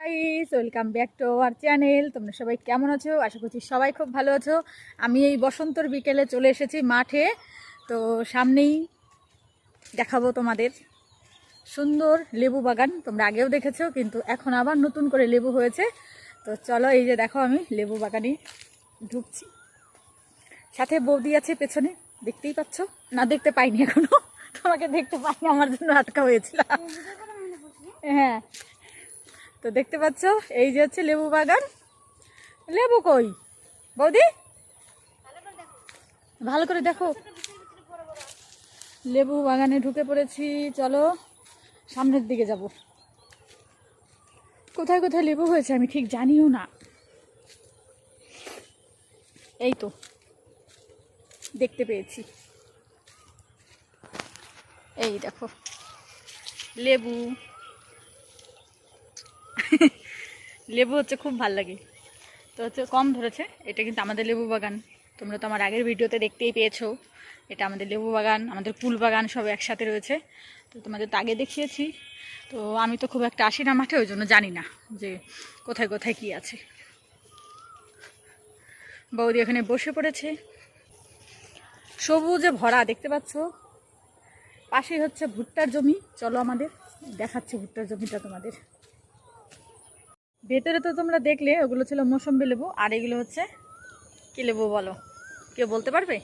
Guys, welcome back to our channel. তোমরা সবাই কেমন আছো? আশা করছি সবাই খুব ভালো আছো। আমি এই বসন্তর বিকেলে চলে এসেছি মাঠে। তো সামনেই দেখাবো তোমাদের সুন্দর লেবু বাগান। তোমরা আগেও দেখেছো, কিন্তু এখন আবার নতুন করে লেবু হয়েছে। তো চলো, এই যে দেখো আমি লেবু বাগানে ঢুকছি। সাথে বৌদি আছে পেছনে, দেখতেই পাচ্ছ না? দেখতে পাইনি এখনো, তোমাকে দেখতে পাইনি, আমার জন্য আটকা হয়েছিল। হ্যাঁ, তো দেখতে পাচ্ছ এই যে হচ্ছে লেবু বাগান। লেবু কই বৌদি? ভালো করে দেখো। লেবু বাগানে ঢুকে পড়েছি। চলো সামনের দিকে যাব। কোথায় কোথায় লেবু হয়েছে আমি ঠিক জানিও না। এই তো দেখতে পেয়েছি, এই দেখো লেবু। লেবু হচ্ছে খুব ভাল লাগে। তো হচ্ছে কম ধরেছে। এটা কিন্তু আমাদের লেবু বাগান। তোমরা তো আমার আগের ভিডিওতে দেখতেই পেয়েছো। এটা আমাদের লেবু বাগান, আমাদের ফুল বাগান সব একসাথে রয়েছে। তো তোমাদের তো আগে দেখিয়েছি। তো আমি তো খুব একটা আসি না মাঠে, ওই জন্য জানি না যে কোথায় কোথায় কি আছে। বৌদি এখানে বসে পড়েছে। সবুজে ভরা, দেখতে পাচ্ছ। পাশেই হচ্ছে ভুট্টার জমি। চলো আমাদের দেখাচ্ছি ভুট্টার জমিটা তোমাদের। ভেতরে তো তোমরা দেখলে ওগুলো ছিল মৌসম্বি লেবু, আর এগুলো হচ্ছে কী লেবু বলো? কেউ বলতে পারবে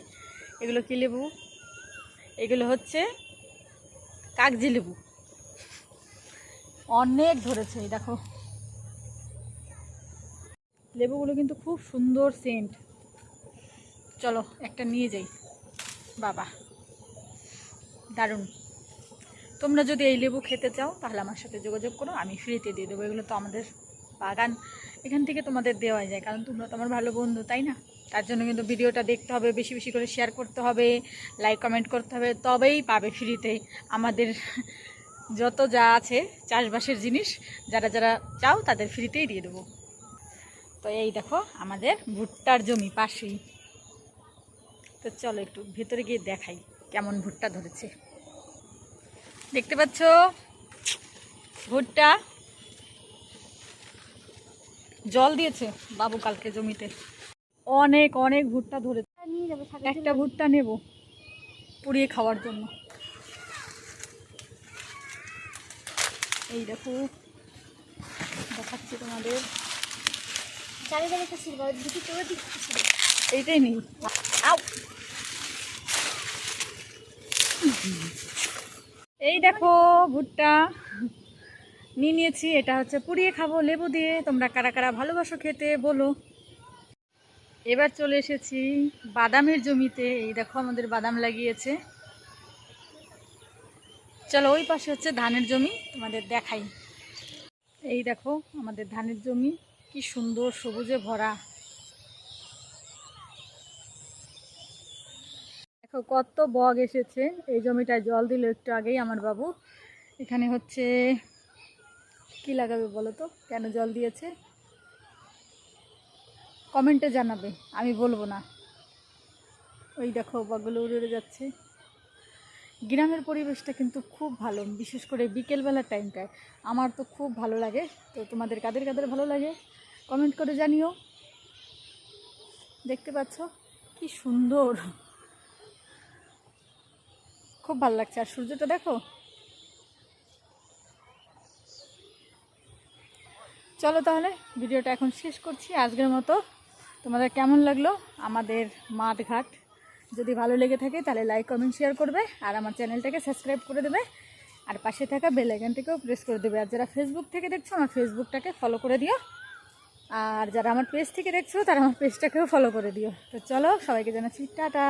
এগুলো কী লেবু? এগুলো হচ্ছে কাগজি লেবু। অনেক ধরেছে, এই দেখো। লেবুগুলো কিন্তু খুব সুন্দর সেন্ট। চলো একটা নিয়ে যাই। বাবা দারুণ। তোমরা যদি এই লেবু খেতে চাও তাহলে আমার সাথে যোগাযোগ করো, আমি ফ্রিতে দিয়ে দেবো। এগুলো তো আমাদের বাগান, এখান থেকে তোমাদের দেওয়া যায়, কারণ তোমরা তো আমার ভালো বন্ধু, তাই না? তার জন্য কিন্তু ভিডিওটা দেখতে হবে, বেশি বেশি করে শেয়ার করতে হবে, লাইক কমেন্ট করতে হবে, তবেই পাবে ফ্রিতে আমাদের যত যা আছে চাষবাসের জিনিস। যারা যারা চাও তাদের ফ্রিতেই দিয়ে দেবো। তো এই দেখো আমাদের ভুট্টার জমি পাশেই। তো চলো একটু ভেতরে গিয়ে দেখাই কেমন ভুট্টা ধরেছে। দেখতে পাচ্ছ ভুট্টা জল দিয়েছে বাবু কালকে জমিতে। অনেক অনেক ভুট্টা ধরেছে। একটা ভুট্টা নেব পুড়িয়ে খাওয়ার জন্য। এই দেখো দেখাচ্ছি তোমাদের। এইটাই নেই। এই দেখো ভুট্টা নিয়ে নিয়েছি। এটা হচ্ছে পুড়িয়ে খাবো লেবু দিয়ে। তোমরা কারা কারা ভালোবাসো খেতে বলো। এবার চলে এসেছি বাদামের জমিতে। এই দেখো আমাদের বাদাম লাগিয়েছে। চলো ওই পাশে হচ্ছে ধানের জমি, তোমাদের দেখাই। এই দেখো আমাদের ধানের জমি, কি সুন্দর সবুজে ভরা। দেখো কত বগ এসেছে। এই জমিটায় জল দিল একটু আগেই আমার বাবু। এখানে হচ্ছে কি লাগাবে বলো তো? কেন জল দিয়েছে কমেন্টে জানাবে, আমি বলবো না। ওই দেখো বগগুলো উড়ে উড়ে যাচ্ছে। গ্রামের পরিবেশটা কিন্তু খুব ভালো, বিশেষ করে বিকেলবেলার টাইমটায় আমার তো খুব ভালো লাগে। তো তোমাদের কাদের কাদের ভালো লাগে কমেন্ট করে জানিও। দেখতে পাচ্ছ কি সুন্দর, খুব ভালো লাগছে। আর সূর্যটা দেখো। চলো তাহলে ভিডিওটা এখন শেষ করছি আজকের মতো। তোমাদের কেমন লাগলো আমাদের মাঠ ঘাট? যদি ভালো লেগে থাকে তাহলে লাইক কমেন্ট শেয়ার করবে, আর আমার চ্যানেলটাকে সাবস্ক্রাইব করে দেবে, আর পাশে থাকা বেল আইকনটাকেও প্রেস করে দেবে। আর যারা ফেসবুক থেকে দেখছো আমার ফেসবুকটাকে ফলো করে দিও, আর যারা আমার পেজ থেকে দেখছো তারা আমার পেজটাকেও ফলো করে দিও। তো চলো সবাইকে জানাচ্ছি টাটা।